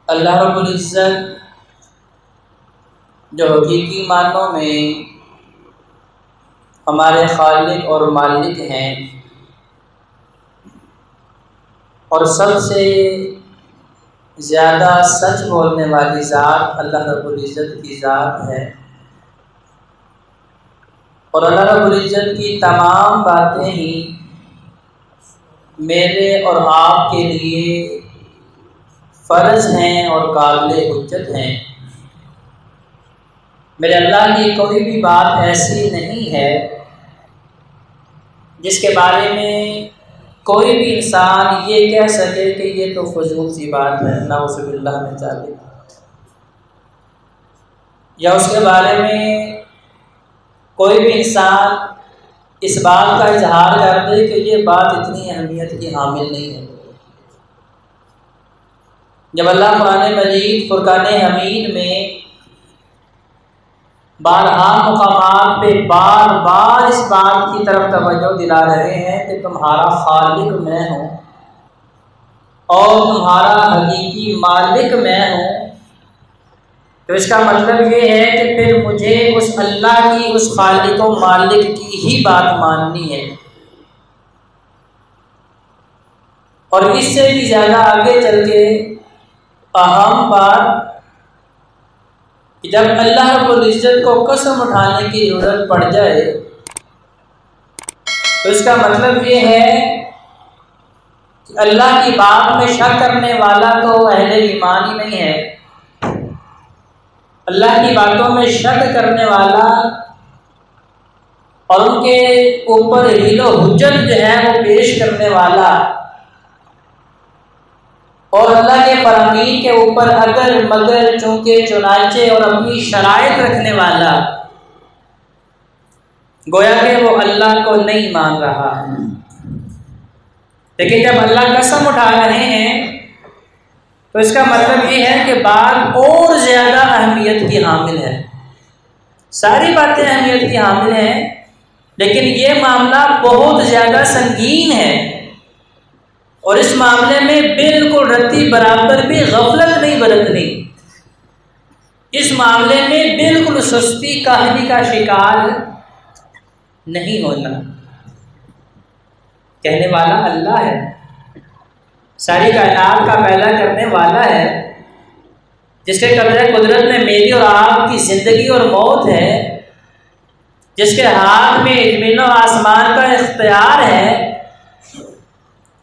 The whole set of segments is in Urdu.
اللہ رب العزت جو حقیقی معنوں میں ہمارے خالق اور مالک ہیں اور سب سے زیادہ سچ بولنے والی ذات اللہ رب العزت کی ذات ہے، اور اللہ رب العزت کی تمام باتیں ہی میرے اور آپ کے لیے فرض ہیں اور قابل حجت ہیں۔ میرے اللہ کی کوئی بھی بات ایسی نہیں ہے جس کے بارے میں کوئی بھی انسان یہ کہہ سکے کہ یہ تو فضول سی بات ہے، نعوذ باللہ من ذالک، یا اس کے بارے میں کوئی بھی انسان اس بات کا اظہار کر دے کہ یہ بات اتنی اہمیت کی حامل نہیں ہے۔ جب اللہ قرآن مجید فرقان حمید میں بارہا مقامات پہ بار بار اس بات کی طرف توجہ دلا رہے ہیں کہ تمہارا خالق میں ہوں اور تمہارا حقیقی مالک میں ہوں، تو اس کا مطلب یہ ہے کہ پھر مجھے اس اللہ کی، اس خالق و مالک کی ہی بات ماننی ہے۔ اور اس سے بھی زیادہ آگے چل کے اہم بات کہ جب اللہ رب العزت کو قسم اٹھانے کی ضرورت پڑ جائے تو اس کا مطلب یہ ہے کہ اللہ کی بات میں شک کرنے والا تو اہل ایمان ہی نہیں ہے۔ اللہ کی باتوں میں شک کرنے والا اور ان کے اوپر حیل و حجت جو ہے وہ پیش کرنے والا اور اللہ کے فرامین کے اوپر اگر مگر چونکہ چنانچہ اور اپنی شرائط رکھنے والا، گویا کہ وہ اللہ کو نہیں مان رہا ہے۔ لیکن جب اللہ قسم اٹھا رہے ہیں تو اس کا مطلب یہ ہے کہ بات اور زیادہ اہمیت کی حامل ہے۔ ساری باتیں اہمیت کی حامل ہیں، لیکن یہ معاملہ بہت زیادہ سنگین ہے، اور اس معاملے میں بالکل رتی برابر بھی غفلت نہیں برتنی، اس معاملے میں بالکل سستی کاہلی کا شکار نہیں ہونا۔ کہنے والا اللہ ہے، ساری کائنات کا پیدا کرنے والا ہے، جس کے قبضہ قدرت میں میری اور آپ کی زندگی اور موت ہے، جس کے ہاتھ میں زمین و آسمان کا اختیار ہے۔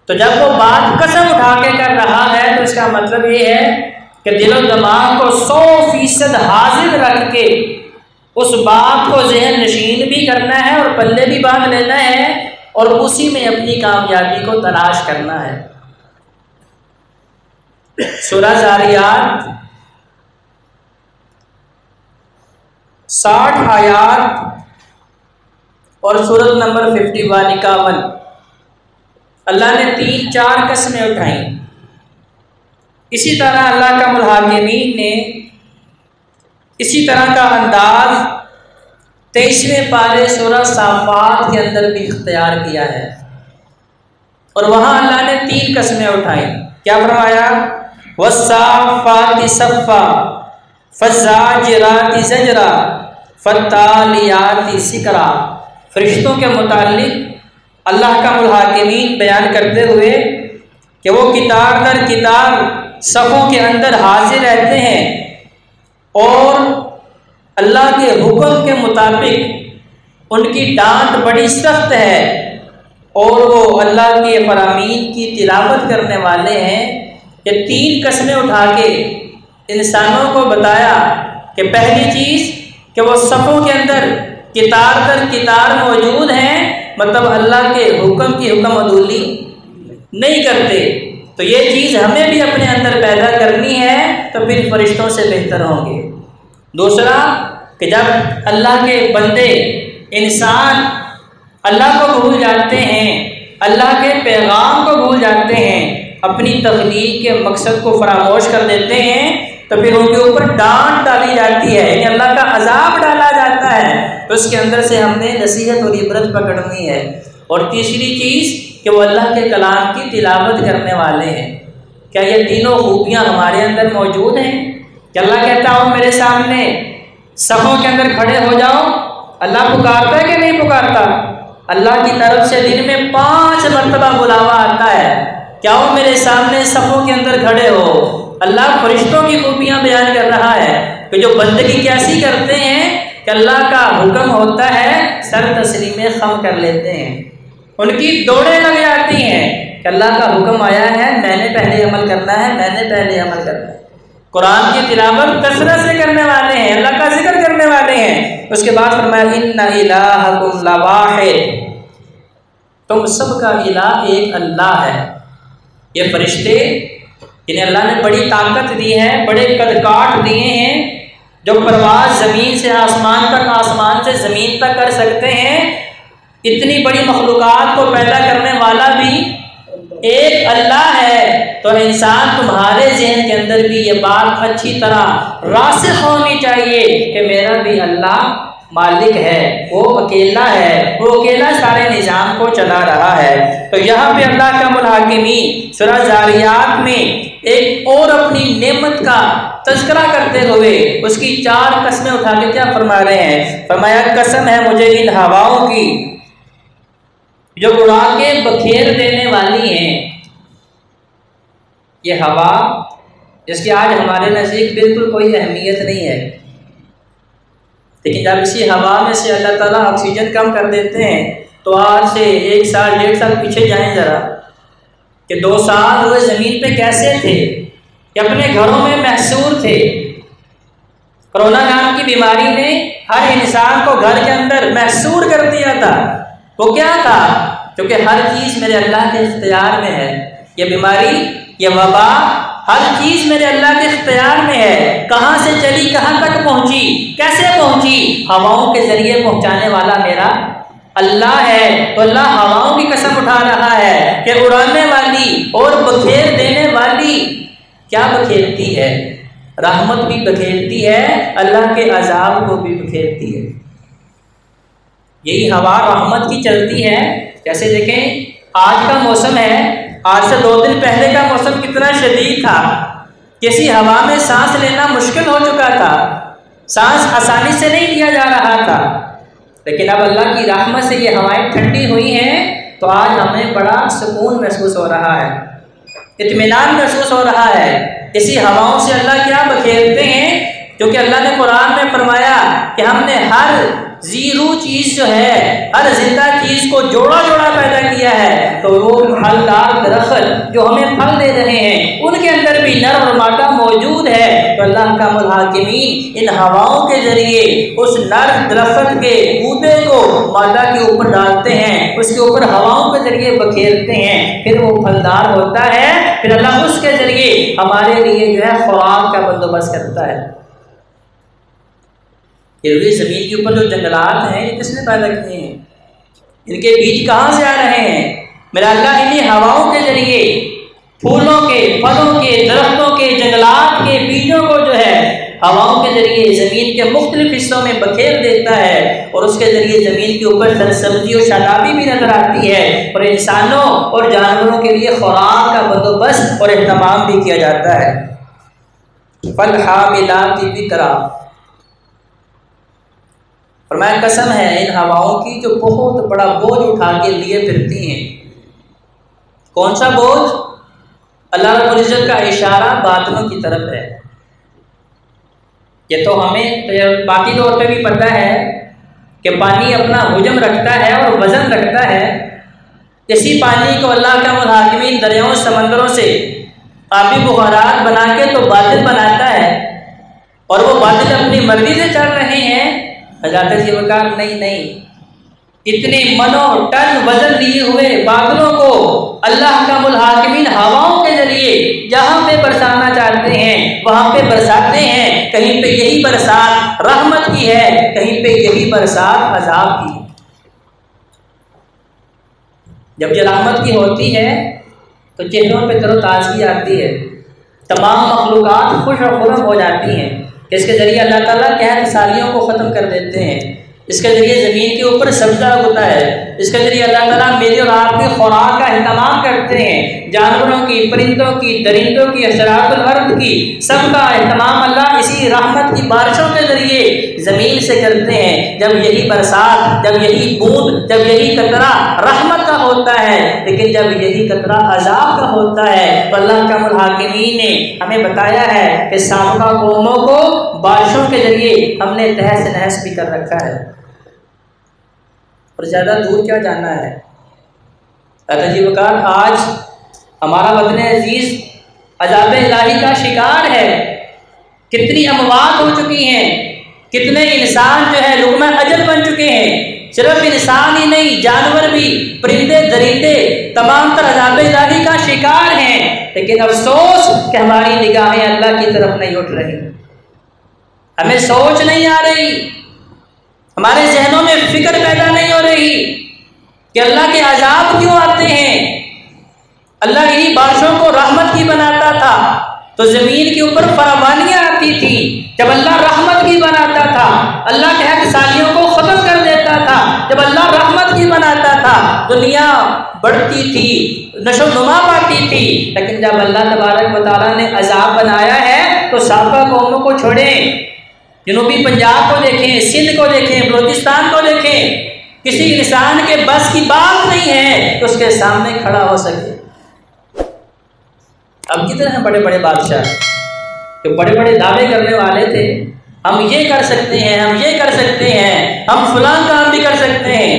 تو جب وہ بات قسم اٹھا کے کر رہا ہے تو اس کا مطلب یہ ہے کہ دل و دماغ کو 100% حاضر رکھ کے اس بات کو ذہن نشین بھی کرنا ہے اور پلے بھی باندھ لینا ہے اور اسی میں اپنی کامیابی کو تلاش کرنا ہے۔ سورہ ذاریات 60 آیات اور سورۃ نمبر 51 اللہ نے 3-4 قسمیں اٹھائیں۔ اسی طرح اللہ کا الحاکمین نے اسی طرح کا انداز 23ویں پارے سورہ صافات کے اندر بھی اختیار کیا ہے، اور وہاں اللہ نے 3 قسمیں اٹھائیں۔ کیا فرمایا؟ وَالصَّافَّاتِ صَفًّا فَالزَّاجِرَاتِ زَجْرًا فَالتَّالِيَاتِ ذِكْرًا۔ فرشتوں کے متعلق اللہ کا الحاکمین بیان کرتے ہوئے کہ وہ کتار در کتار صفوں کے اندر حاضر رہتے ہیں اور اللہ کے حکم کے مطابق ان کی ڈانٹ بڑی سخت ہے، اور وہ اللہ کے فرامین کی تلاوت کرنے والے ہیں۔ یہ 3 قسمیں اٹھا کے انسانوں کو بتایا کہ پہلی چیز کہ وہ صفوں کے اندر کتار در کتار موجود ہیں، مطلب اللہ کے حکم کی حکم عدولی نہیں کرتے۔ تو یہ چیز ہمیں بھی اپنے اندر پیدا کرنی ہے تو پھر فرشتوں سے بہتر ہوں گے۔ دوسرا کہ جب اللہ کے بندے انسان اللہ کو بھول جاتے ہیں، اللہ کے پیغام کو بھول جاتے ہیں، اپنی تخلیق کے مقصد کو فراموش کر دیتے ہیں، تو پھر ان کے اوپر ڈانٹ ڈالی جاتی ہے، یعنی اللہ کا عذاب ڈالا جاتا ہے۔ تو اس کے اندر سے ہم نے نصیحت اور عبرت پکڑنی ہے۔ اور تیسری چیز کہ وہ اللہ کے کلام کی تلاوت کرنے والے ہیں، کیا یہ تینوں خوبیاں ہمارے اندر موجود ہیں کہ اللہ کہتا ہو میرے سامنے صفوں کے اندر کھڑے ہو جاؤ؟ اللہ پکارتا ہے کہ نہیں پکارتا؟ اللہ کی طرف سے دن میں 5 مرتبہ بلاوا آتا ہے، کیا وہ میرے سامنے صفوں کے اندر کھڑے ہو؟ اللہ فرشتوں کی خوبیاں بیان کر رہا ہے کہ جو بندگی کیسی کرتے ہیں کہ اللہ کا حکم ہوتا ہے سر تسلیم خم کر لیتے ہیں، ان کی دوڑیں لگ جاتی ہیں کہ اللہ کا حکم آیا ہے، میں نے پہلے عمل کرنا ہے، میں نے پہلے عمل کرنا ہے۔ قرآن کی تلاوت کثرت سے کرنے والے ہیں، اللہ کا ذکر کرنے والے ہیں۔ اس کے بعد فرمایا ان الہکم لواحد، تم سب کا الہ ایک اللہ ہے۔ یہ فرشتے جنہیں اللہ نے بڑی طاقت دی ہے، بڑے قد کاٹ دیے ہیں، جو پرواز زمین سے آسمان تک، آسمان سے زمین تک کر سکتے ہیں، اتنی بڑی مخلوقات کو پیدا کرنے والا بھی ایک اللہ ہے۔ تو انسان تمہارے ذہن کے اندر بھی یہ بات اچھی طرح راسخ ہونی چاہیے کہ میرا بھی اللہ مالک ہے، وہ اکیلا ہے، وہ اکیلا سارے نظام کو چلا رہا ہے۔ تو یہاں پہ اللہ کا الحاکمین سورہ زاریات میں ایک اور اپنی نعمت کا تذکرہ کرتے ہوئے اس کی 4 قسمیں اٹھا کے کیا فرما رہے ہیں؟ فرمایا قسم ہے مجھے ان ہواؤں کی جو اڑا کے بکھیر دینے والی ہیں۔ یہ ہوا جس کی آج ہمارے نزدیک بالکل کوئی اہمیت نہیں ہے، لیکن جب اسی ہوا میں سے اللہ تعالیٰ آکسیجن کم کر دیتے ہیں تو آج سے 1 سال 1.5 سال پیچھے جائیں ذرا کہ 2 سال ہوئے زمین پہ کیسے تھے کہ اپنے گھروں میں محصور تھے۔ کرونا نام کی بیماری نے ہر انسان کو گھر کے اندر محصور کر دیا تھا۔ وہ کیا تھا؟ کیونکہ ہر چیز میرے اللہ کے اختیار میں ہے۔ یہ بیماری، یہ وبا، ہر چیز میرے اللہ کے اختیار میں ہے۔ کہاں سے چلی، کہاں تک پہنچی، کیسے پہنچی، ہواؤں کے ذریعے پہنچانے والا میرا اللہ ہے۔ تو اللہ ہواؤں کی قسم اٹھا رہا ہے کہ اڑانے والی اور بکھیر دینے والی کیا بکھیرتی ہے؟ رحمت بھی بکھیرتی ہے، اللہ کے عذاب کو بھی بکھیرتی ہے۔ یہی ہوا رحمت کی چلتی ہے۔ جیسے دیکھیں آج کا موسم ہے، آج سے 2 دن پہلے کا موسم کتنا شدید تھا، کسی ہوا میں سانس لینا مشکل ہو چکا تھا، سانس آسانی سے نہیں لیا جا رہا تھا، لیکن اب اللہ کی رحمت سے یہ ہوائیں ٹھنڈی ہوئی ہیں تو آج ہمیں بڑا سکون محسوس ہو رہا ہے، اطمینان محسوس ہو رہا ہے۔ اسی ہواؤں سے اللہ کیا بکھیرتے ہیں؟ کیونکہ اللہ نے قرآن میں فرمایا کہ ہم نے ہر زیرو چیز جو ہے، ہر زندہ چیز کو جوڑا جوڑا پیدا کیا ہے، تو وہ پھلدار درخت جو ہمیں پھل دے رہے ہیں ان کے اندر بھی نر اور مادہ موجود ہے۔ تو اللہ کا الحاکمین ان ہواؤں کے ذریعے اس نر درخت کے پودے کو مادہ کے اوپر ڈالتے ہیں، اس کے اوپر ہواؤں کے ذریعے بکھیرتے ہیں، پھر وہ پھلدار ہوتا ہے، پھر اللہ اس کے ذریعے ہمارے لیے جو ہے خوراک کا بندوبست کرتا ہے۔ یہ زمین کے اوپر جو جنگلات ہیں یہ کس نے پیدا کیے ہیں؟ ان کے بیج کہاں سے آ رہے ہیں؟ میرا اللہ انہیں ہواؤں کے ذریعے پھولوں کے، پھلوں کے، درختوں کے، جنگلات کے بیجوں کو جو ہے ہواؤں کے ذریعے زمین کے مختلف حصوں میں بکھیر دیتا ہے، اور اس کے ذریعے زمین کے اوپر سبزی اور شادابی بھی نظر آتی ہے، اور انسانوں اور جانوروں کے لیے خوراک کا بندوبست اور اہتمام بھی کیا جاتا ہے۔ فالحاملات وقرا، فرمایا قسم ہے ان ہواؤں کی جو بہت بڑا بوجھ اٹھا کے لیے پھرتی ہیں۔ کون سا بوجھ؟ اللہ رب العزت کا اشارہ باطنوں کی طرف ہے۔ یہ تو ہمیں باقی طور پہ بھی پتہ ہے کہ پانی اپنا حجم رکھتا ہے اور وزن رکھتا ہے۔ اسی پانی کو اللہ کا الحاکمین دریاؤں سمندروں سے آبی بخارات بنا کے تو بادل بناتا ہے، اور وہ بادل اپنی مرضی سے چل رہے ہیں۔ حضرت جی وقار نہیں، اتنے منوں ٹن وزن لیے ہوئے بادلوں کو اللہ کا الحاکمین ہواؤں کے ذریعے جہاں پہ برسانا چاہتے ہیں وہاں پہ برساتے ہیں۔ کہیں پہ یہی برسات رحمت کی ہے، کہیں پہ یہی برسات عذاب کی ہے۔ جب یہ رحمت کی ہوتی ہے تو چہروں پہ تر و تازگی آتی ہے، تمام مخلوقات خوش و خرم ہو جاتی ہیں، اس کے ذریعے اللہ تعالیٰ قحط سالیوں کو ختم کر دیتے ہیں۔ اس کے ذریعے زمین کے اوپر سبزہ ہوتا ہے، اس کے ذریعے اللہ تعالیٰ میری اور آپ کی خوراک کا اہتمام کرتے ہیں، جانوروں کی، پرندوں کی، درندوں کی، حشرات الارض کی، سب کا اہتمام اللہ اسی رحمت کی بارشوں کے ذریعے زمین سے کرتے ہیں۔ جب یہی برسات، جب یہی بوند، جب یہی قطرہ رحمت کا ہوتا ہے، لیکن جب یہی قطرہ عذاب کا ہوتا ہے تو اللہ کا الحاکمین نے ہمیں بتایا ہے کہ سابقہ قوموں کو بارشوں کے ذریعے ہم نے تہس نہس بھی کر رکھا ہے۔ اور زیادہ دور کیا جانا ہے، عزیز وقار، آج ہمارا وطن عزیز عذاب الہی کا شکار ہے۔ کتنی اموات ہو چکی ہیں، کتنے انسان جو ہے لقمہ اجل بن چکے ہیں۔ صرف انسان ہی نہیں، جانور بھی، پرندے درندے تمام تر عذاب الہی کا شکار ہیں، لیکن افسوس کہ ہماری نگاہیں اللہ کی طرف نہیں اٹھ رہی، ہمیں سوچ نہیں آ رہی، ہمارے ذہنوں میں فکر پیدا نہیں ہو رہی کہ اللہ کے عذاب کیوں آتے ہیں۔ اللہ انہی بارشوں کو رحمت کی بناتا تھا تو زمین کے اوپر فراوانیاں آتی تھی۔ جب اللہ رحمت کی بناتا تھا، اللہ قحط سالیوں کو ختم کر دیتا تھا۔ جب اللہ رحمت کی بناتا تھا، دنیا بڑھتی تھی، نشو و نما پاتی تھی۔ لیکن جب اللہ تبارک و تعالیٰ نے عذاب بنایا ہے تو سابقہ قوموں کو چھوڑیں، جنوبی پنجاب کو دیکھیں، سندھ کو دیکھیں، بلوچستان کو دیکھیں، کسی انسان کے بس کی بات نہیں ہے کہ اس کے سامنے کھڑا ہو سکے۔ اب کتنے ہیں بڑے بڑے بادشاہ جو بڑے بڑے دعوے کرنے والے تھے، ہم یہ کر سکتے ہیں، ہم یہ کر سکتے ہیں، ہم فلاں کام بھی کر سکتے ہیں،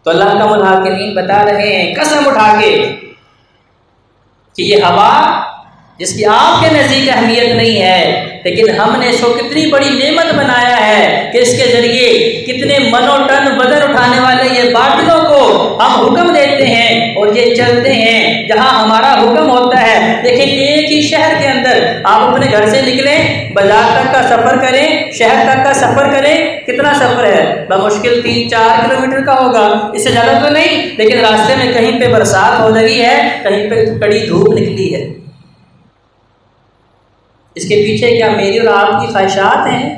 تو اللہ کا الحاکمین بتا رہے ہیں قسم اٹھا کے کہ یہ ہوا جس کی آپ کے نزدیک اہمیت نہیں ہے، لیکن ہم نے اس کو کتنی بڑی نعمت بنایا ہے کہ اس کے ذریعے کتنے منو ٹن وزن اٹھانے والے یہ باطلوں کو ہم حکم دیتے ہیں اور یہ چلتے ہیں جہاں ہمارا حکم ہوتا ہے۔ دیکھیں ایک ہی شہر کے اندر آپ اپنے گھر سے نکلیں، بازار تک کا سفر کریں، شہر تک کا سفر کریں، کتنا سفر ہے؟ بمشکل 3-4 کلومیٹر کا ہوگا، اس سے زیادہ تو نہیں، لیکن راستے میں کہیں پہ برسات ہو رہی ہے، کہیں پہ کڑی دھوپ نکلی ہے۔ اس کے پیچھے کیا میری اور آپ کی خواہشات ہیں؟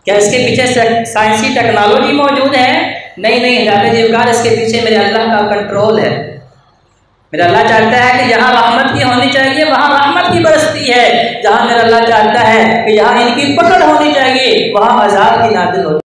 کیا اس کے پیچھے سائنسی ٹیکنالوجی موجود ہے؟ نہیں نہیں، حضرت جیوکار، اس کے پیچھے میرے اللہ کا کنٹرول ہے۔ میرا اللہ چاہتا ہے کہ جہاں رحمت کی ہونی چاہیے وہاں رحمت کی برستی ہے، جہاں میرا اللہ چاہتا ہے کہ یہاں ان کی پکڑ ہونی چاہیے وہاں عذاب کی نازل ہوتی ہے۔